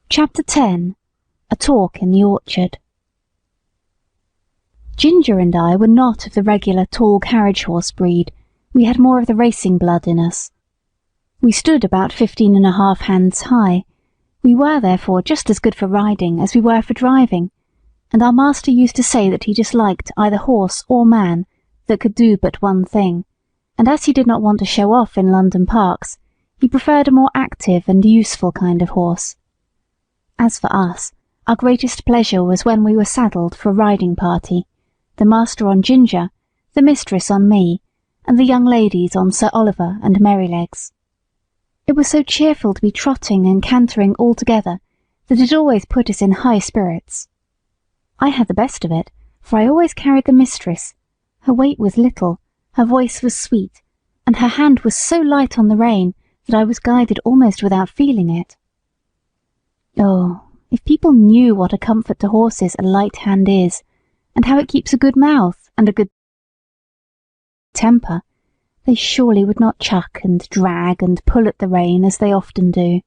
Chapter 10. A Talk in the Orchard. Ginger and I were not of the regular tall carriage horse breed. We had more of the racing blood in us. We stood about 15½ hands high. We were therefore just as good for riding as we were for driving, and our master used to say that he disliked either horse or man that could do but one thing, and as he did not want to show off in London parks, he preferred a more active and useful kind of horse. As for us, our greatest pleasure was when we were saddled for a riding party, the master on Ginger, the mistress on me, and the young ladies on Sir Oliver and Merrylegs. It was so cheerful to be trotting and cantering all together that it always put us in high spirits. I had the best of it, for I always carried the mistress. Her weight was little, her voice was sweet, and her hand was so light on the rein that I was guided almost without feeling it. Oh, if people knew what a comfort to horses a light hand is, and how it keeps a good mouth and a good temper, they surely would not chuck and drag and pull at the rein as they often do.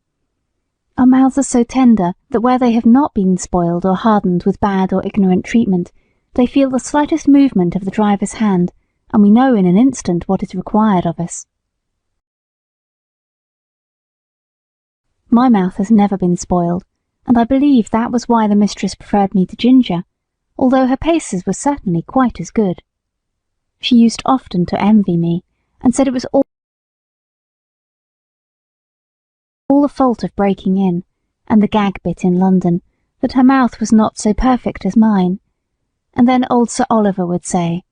Our mouths are so tender that where they have not been spoiled or hardened with bad or ignorant treatment, they feel the slightest movement of the driver's hand, and we know in an instant what is required of us. My mouth has never been spoiled, and I believe that was why the mistress preferred me to Ginger, although her paces were certainly quite as good. She used often to envy me, and said it was all the fault of breaking in, and the gag bit in London, that her mouth was not so perfect as mine. And then old Sir Oliver would say,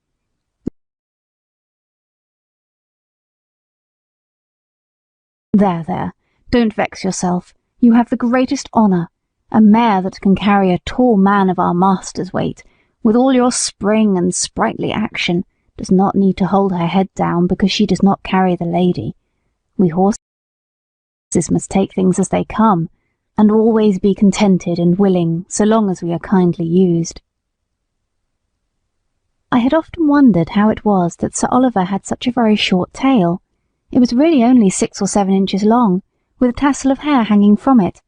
"There, there, don't vex yourself. You have the greatest honour. A mare that can carry a tall man of our master's weight, with all your spring and sprightly action, does not need to hold her head down because she does not carry the lady. We horses must take things as they come, and always be contented and willing so long as we are kindly used." I had often wondered how it was that Sir Oliver had such a very short tail. It was really only 6 or 7 inches long, with a tassel of hair hanging from it,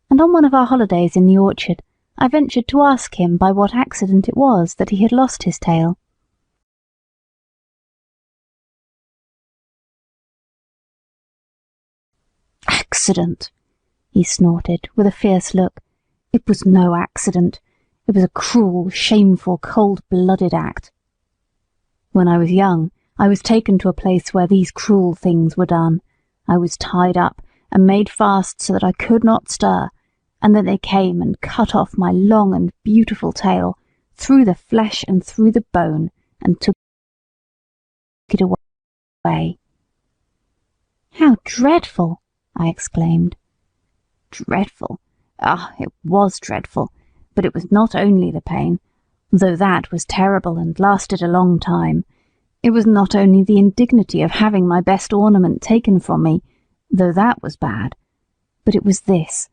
and on one of our holidays in the orchard I ventured to ask him by what accident it was that he had lost his tail. "Accident!" he snorted, with a fierce look. "It was no accident. It was a cruel, shameful, cold-blooded act. When I was young, I was taken to a place where these cruel things were done. I was tied up and made fast so that I could not stir, and then they came and cut off my long and beautiful tail, through the flesh and through the bone, and took it away." "How dreadful!" I exclaimed. "Dreadful? Ah, it was dreadful, but it was not only the pain, though that was terrible and lasted a long time. It was not only the indignity of having my best ornament taken from me, though that was bad, but it was this.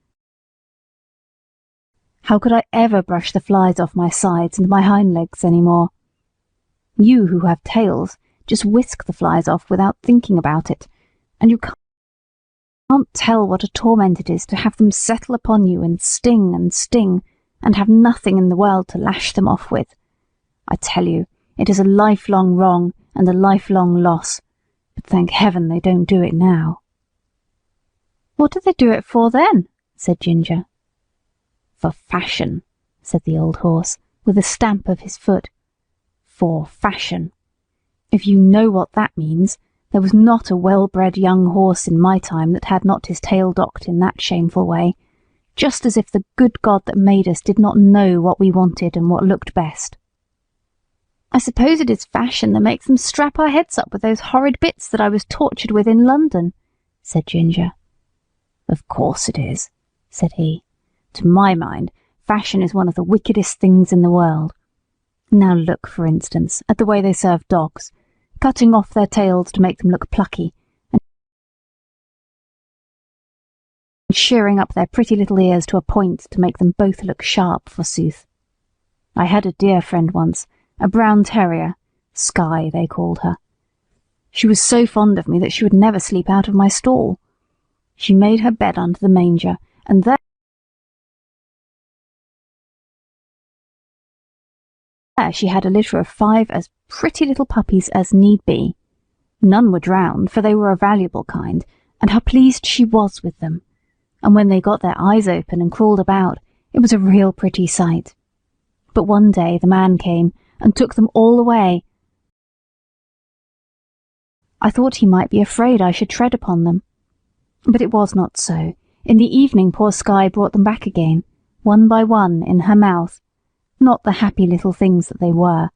How could I ever brush the flies off my sides and my hind legs any more? You who have tails just whisk the flies off without thinking about it, and you can't tell what a torment it is to have them settle upon you and sting, and have nothing in the world to lash them off with. I tell you, it is a lifelong wrong and a lifelong loss, but thank heaven they don't do it now." "What do they do it for then?" said Ginger. "For fashion," said the old horse, with a stamp of his foot. "For fashion. If you know what that means, there was not a well-bred young horse in my time that had not his tail docked in that shameful way, just as if the good God that made us did not know what we wanted and what looked best." "I suppose it is fashion that makes them strap our heads up with those horrid bits that I was tortured with in London," said Ginger. "Of course it is," said he. "To my mind, fashion is one of the wickedest things in the world. Now look, for instance, at the way they serve dogs, cutting off their tails to make them look plucky, and shearing up their pretty little ears to a point to make them both look sharp, forsooth. I had a dear friend once, a brown terrier, Skye they called her. She was so fond of me that she would never sleep out of my stall. She made her bed under the manger, and there there she had a litter of 5 as pretty little puppies as need be. None were drowned, for they were a valuable kind, and how pleased she was with them. And when they got their eyes open and crawled about, it was a real pretty sight. But one day the man came and took them all away. I thought he might be afraid I should tread upon them. But it was not so. In the evening poor Skye brought them back again, one by one, in her mouth. Not the happy little things that they were,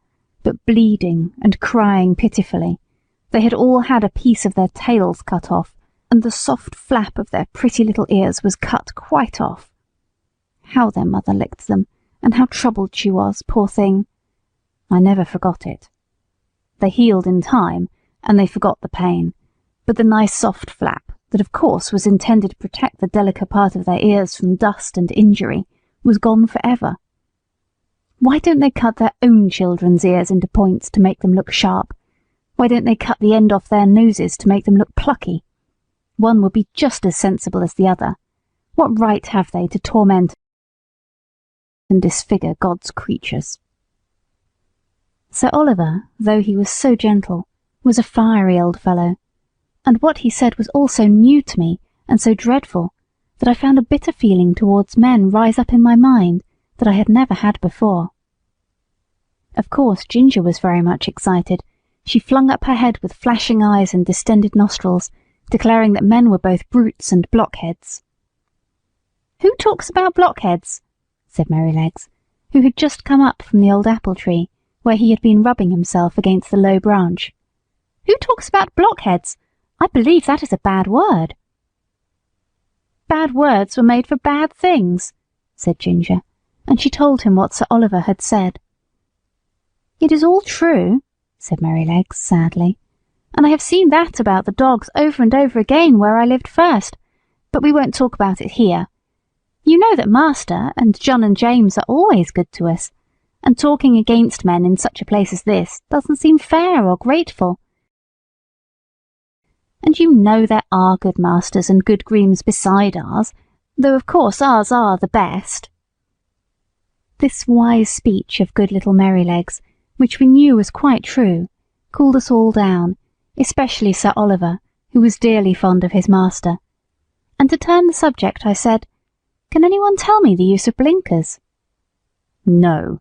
but bleeding and crying pitifully. They had all had a piece of their tails cut off, and the soft flap of their pretty little ears was cut quite off. How their mother licked them, and how troubled she was, poor thing. I never forgot it. They healed in time, and they forgot the pain, but the nice soft flap, that of course was intended to protect the delicate part of their ears from dust and injury, was gone forever. Why don't they cut their own children's ears into points to make them look sharp? Why don't they cut the end off their noses to make them look plucky? One would be just as sensible as the other. What right have they to torment and disfigure God's creatures? Sir Oliver, though he was so gentle, was a fiery old fellow, and what he said was all so new to me and so dreadful that I found a bitter feeling towards men rise up in my mind that I had never had before. Of course Ginger was very much excited. She flung up her head with flashing eyes and distended nostrils, declaring that men were both brutes and blockheads. "Who talks about blockheads?" said Merrylegs, who had just come up from the old apple tree, where he had been rubbing himself against the low branch. "Who talks about blockheads? I believe that is a bad word." "Bad words were made for bad things," said Ginger, and she told him what Sir Oliver had said. "It is all true," said Merrylegs sadly, "and I have seen that about the dogs over and over again where I lived first, but we won't talk about it here. You know that Master and John and James are always good to us, and talking against men in such a place as this doesn't seem fair or grateful. And you know there are good masters and good grooms beside ours, though of course ours are the best." This wise speech of good little Merrylegs, which we knew was quite true, cooled us all down, especially Sir Oliver, who was dearly fond of his master. And to turn the subject, I said, "Can anyone tell me the use of blinkers?" "No,"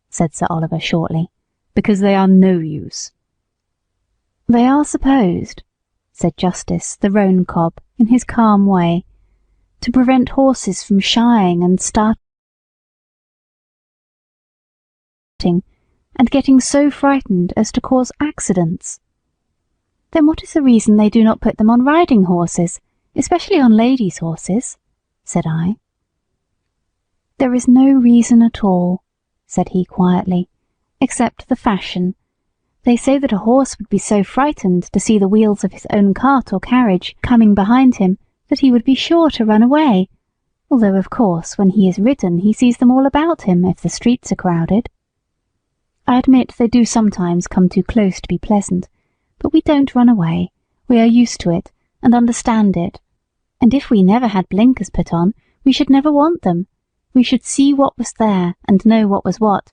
said Sir Oliver shortly, "because they are no use." "They are supposed," said Justice, the roan cob, in his calm way, "to prevent horses from shying and starting and getting so frightened as to cause accidents." "Then what is the reason they do not put them on riding horses, especially on ladies' horses?" said I. "There is no reason at all," said he quietly, "except the fashion. They say that a horse would be so frightened to see the wheels of his own cart or carriage coming behind him that he would be sure to run away, although of course when he is ridden he sees them all about him if the streets are crowded. I admit they do sometimes come too close to be pleasant, but we don't run away. We are used to it and understand it, and if we never had blinkers put on, we should never want them. We should see what was there and know what was what,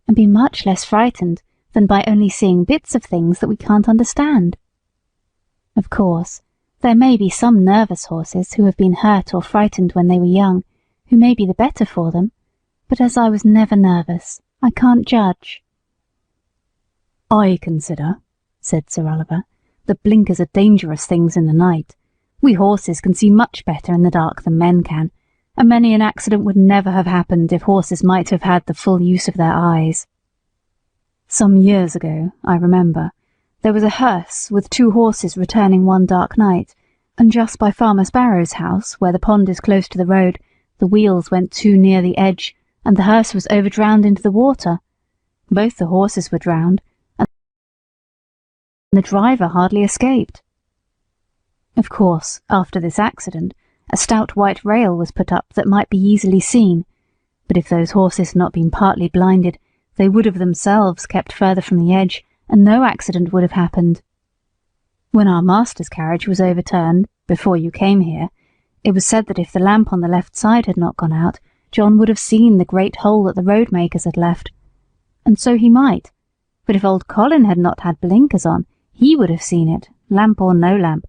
and be much less frightened than by only seeing bits of things that we can't understand. Of course, there may be some nervous horses who have been hurt or frightened when they were young, who may be the better for them, but as I was never nervous, I can't judge." "I consider," said Sir Oliver, "that blinkers are dangerous things in the night. We horses can see much better in the dark than men can, and many an accident would never have happened if horses might have had the full use of their eyes. Some years ago, I remember, there was a hearse with 2 horses returning one dark night, and just by Farmer Sparrow's house, where the pond is close to the road, the wheels went too near the edge, and the hearse was overdrowned into the water. Both the horses were drowned, and the driver hardly escaped. Of course, after this accident, a stout white rail was put up that might be easily seen, but if those horses had not been partly blinded, they would have themselves kept further from the edge, and no accident would have happened. When our master's carriage was overturned, before you came here, it was said that if the lamp on the left side had not gone out, John would have seen the great hole that the road-makers had left, and so he might. But if old Colin had not had blinkers on, he would have seen it, lamp or no lamp,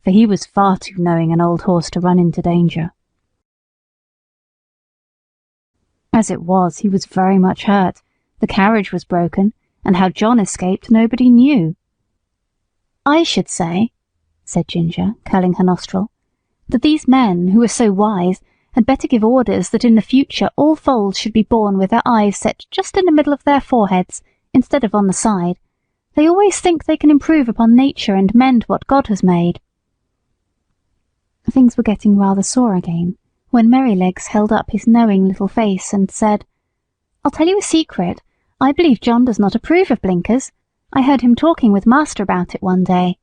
for he was far too knowing an old horse to run into danger. As it was, he was very much hurt. The carriage was broken, and how John escaped nobody knew. "I should say," said Ginger, curling her nostril, "that these men, who are so wise, had better give orders that in the future all foals should be born with their eyes set just in the middle of their foreheads, instead of on the side. They always think they can improve upon nature and mend what God has made." Things were getting rather sore again, when Merrylegs held up his knowing little face and said, "I'll tell you a secret. I believe John does not approve of blinkers. I heard him talking with Master about it one day.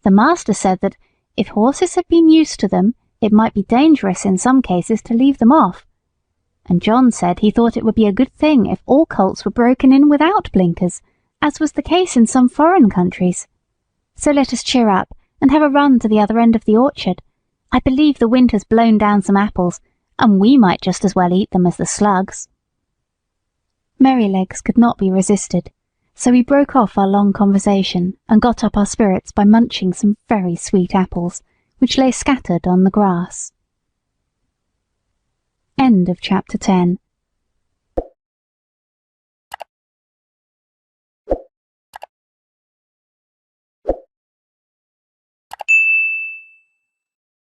The Master said that, if horses had been used to them, it might be dangerous in some cases to leave them off. And John said he thought it would be a good thing if all colts were broken in without blinkers, as was the case in some foreign countries. So let us cheer up and have a run to the other end of the orchard. I believe the wind has blown down some apples, and we might just as well eat them as the slugs." Merrylegs could not be resisted, so we broke off our long conversation and got up our spirits by munching some very sweet apples, which lay scattered on the grass. End of Chapter 10.